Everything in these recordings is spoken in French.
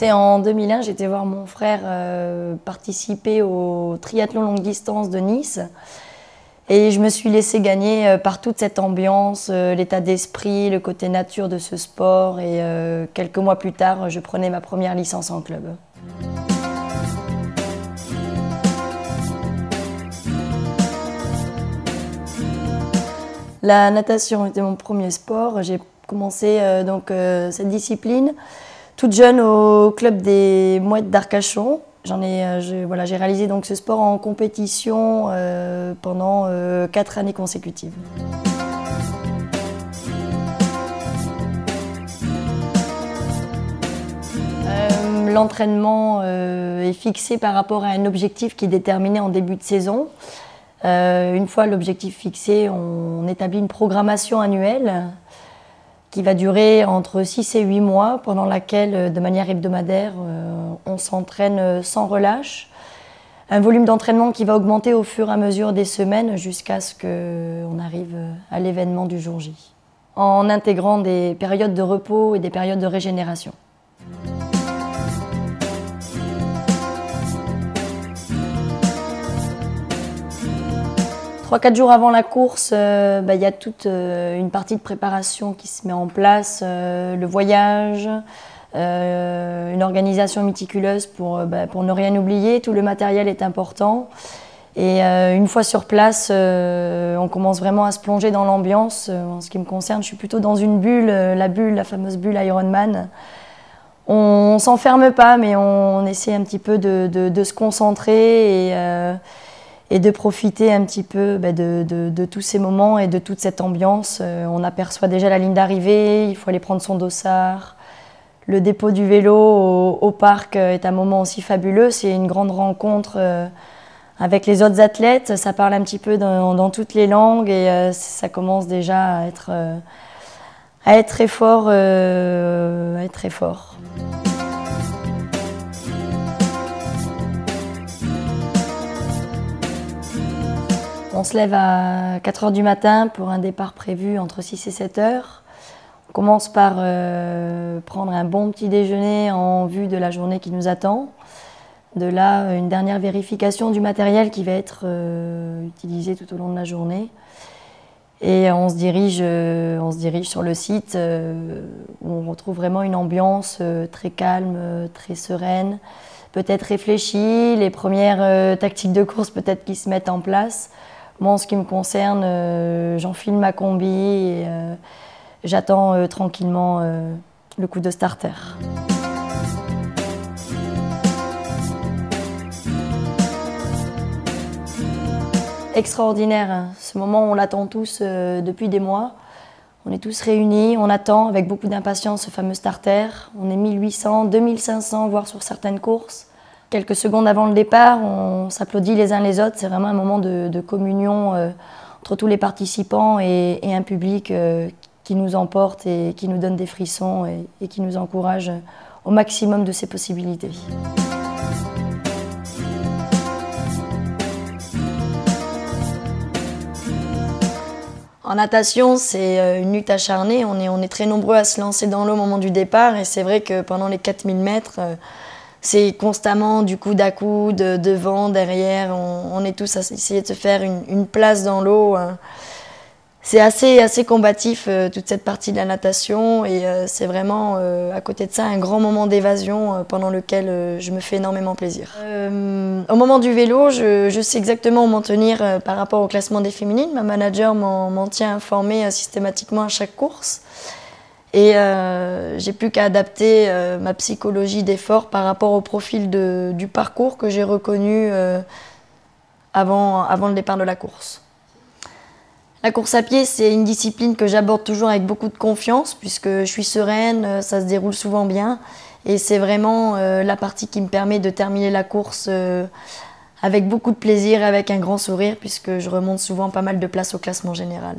C'est en 2001, j'étais voir mon frère participer au triathlon longue distance de Nice. Et je me suis laissée gagner par toute cette ambiance, l'état d'esprit, le côté nature de ce sport. Et quelques mois plus tard, je prenais ma première licence en club. La natation était mon premier sport. J'ai commencé cette discipline toute jeune au club des Mouettes d'Arcachon. J'ai réalisé donc ce sport en compétition pendant 4 années consécutives. L'entraînement est fixé par rapport à un objectif qui est déterminé en début de saison. Une fois l'objectif fixé, on établit une programmation annuelle qui va durer entre 6 et 8 mois, pendant laquelle, de manière hebdomadaire, on s'entraîne sans relâche. Un volume d'entraînement qui va augmenter au fur et à mesure des semaines jusqu'à ce qu'on arrive à l'événement du jour J, en intégrant des périodes de repos et des périodes de régénération. 3-4 jours avant la course, y a toute une partie de préparation qui se met en place, le voyage, une organisation méticuleuse pour ne rien oublier. Tout le matériel est important. Et une fois sur place, on commence vraiment à se plonger dans l'ambiance. En ce qui me concerne, je suis plutôt dans une bulle, la fameuse bulle Ironman. On ne s'enferme pas, mais on essaie un petit peu de se concentrer et de profiter un petit peu de tous ces moments et de toute cette ambiance. On aperçoit déjà la ligne d'arrivée, il faut aller prendre son dossard. Le dépôt du vélo au parc est un moment aussi fabuleux. C'est une grande rencontre avec les autres athlètes. Ça parle un petit peu dans toutes les langues et ça commence déjà à être très fort. On se lève à 4 h du matin pour un départ prévu entre 6 et 7 h. On commence par prendre un bon petit déjeuner en vue de la journée qui nous attend. De là, une dernière vérification du matériel qui va être utilisé tout au long de la journée. Et on se dirige sur le site où on retrouve vraiment une ambiance très calme, très sereine, peut-être réfléchie. Les premières tactiques de course peut-être qui se mettent en place. Moi, en ce qui me concerne, j'enfile ma combi et j'attends tranquillement le coup de starter. Extraordinaire, ce moment on l'attend tous depuis des mois. On est tous réunis, on attend avec beaucoup d'impatience ce fameux starter. On est 1800, 2500, voire sur certaines courses. Quelques secondes avant le départ, on s'applaudit les uns les autres. C'est vraiment un moment de communion entre tous les participants et un public qui nous emporte et qui nous donne des frissons et qui nous encourage au maximum de ses possibilités. En natation, c'est une lutte acharnée. On est très nombreux à se lancer dans l'eau au moment du départ. Et c'est vrai que pendant les 4000 mètres, c'est constamment du coude à coude, devant, derrière. On est tous à essayer de se faire une place dans l'eau. C'est assez combatif, toute cette partie de la natation. Et c'est vraiment, à côté de ça, un grand moment d'évasion pendant lequel je me fais énormément plaisir. Au moment du vélo, je sais exactement où m'en tenir par rapport au classement des féminines. Ma manager m'en tient informée systématiquement à chaque course. Et j'ai plus qu'à adapter ma psychologie d'effort par rapport au profil du parcours que j'ai reconnu avant le départ de la course. La course à pied, c'est une discipline que j'aborde toujours avec beaucoup de confiance puisque je suis sereine, ça se déroule souvent bien. Et c'est vraiment la partie qui me permet de terminer la course avec beaucoup de plaisir et avec un grand sourire puisque je remonte souvent pas mal de places au classement général.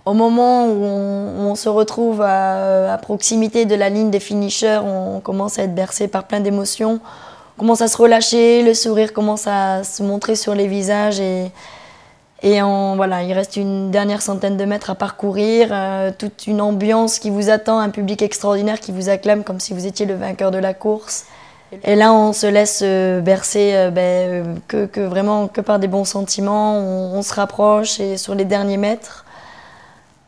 Au moment où on se retrouve à proximité de la ligne des finishers, on commence à être bercé par plein d'émotions. On commence à se relâcher, le sourire commence à se montrer sur les visages et Et voilà, il reste une dernière centaine de mètres à parcourir, toute une ambiance qui vous attend, un public extraordinaire qui vous acclame comme si vous étiez le vainqueur de la course. Et là, on se laisse bercer vraiment que par des bons sentiments. On se rapproche et sur les derniers mètres,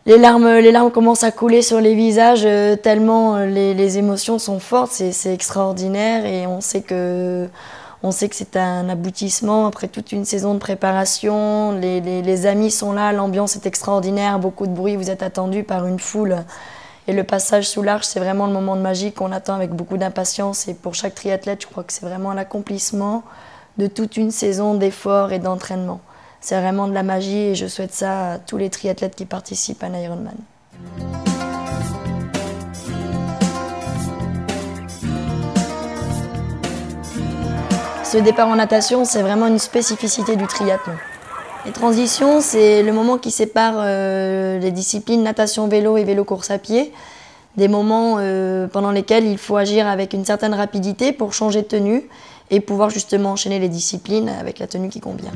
les larmes commencent à couler sur les visages tellement les émotions sont fortes. C'est extraordinaire et on sait que c'est un aboutissement après toute une saison de préparation. Les amis sont là, l'ambiance est extraordinaire, beaucoup de bruit, vous êtes attendus par une foule. Et le passage sous l'arche, c'est vraiment le moment de magie qu'on attend avec beaucoup d'impatience. Et pour chaque triathlète, je crois que c'est vraiment l'accomplissement de toute une saison d'efforts et d'entraînement. C'est vraiment de la magie et je souhaite ça à tous les triathlètes qui participent à l'Ironman. Ce départ en natation, c'est vraiment une spécificité du triathlon. Les transitions, c'est le moment qui sépare les disciplines natation-vélo et vélo-course à pied. Des moments pendant lesquels il faut agir avec une certaine rapidité pour changer de tenue et pouvoir justement enchaîner les disciplines avec la tenue qui convient.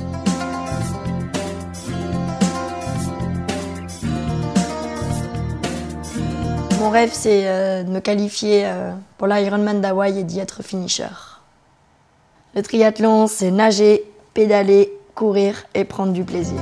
Mon rêve, c'est de me qualifier pour l'Ironman d'Hawaï et d'y être finisher. Le triathlon, c'est nager, pédaler, courir et prendre du plaisir.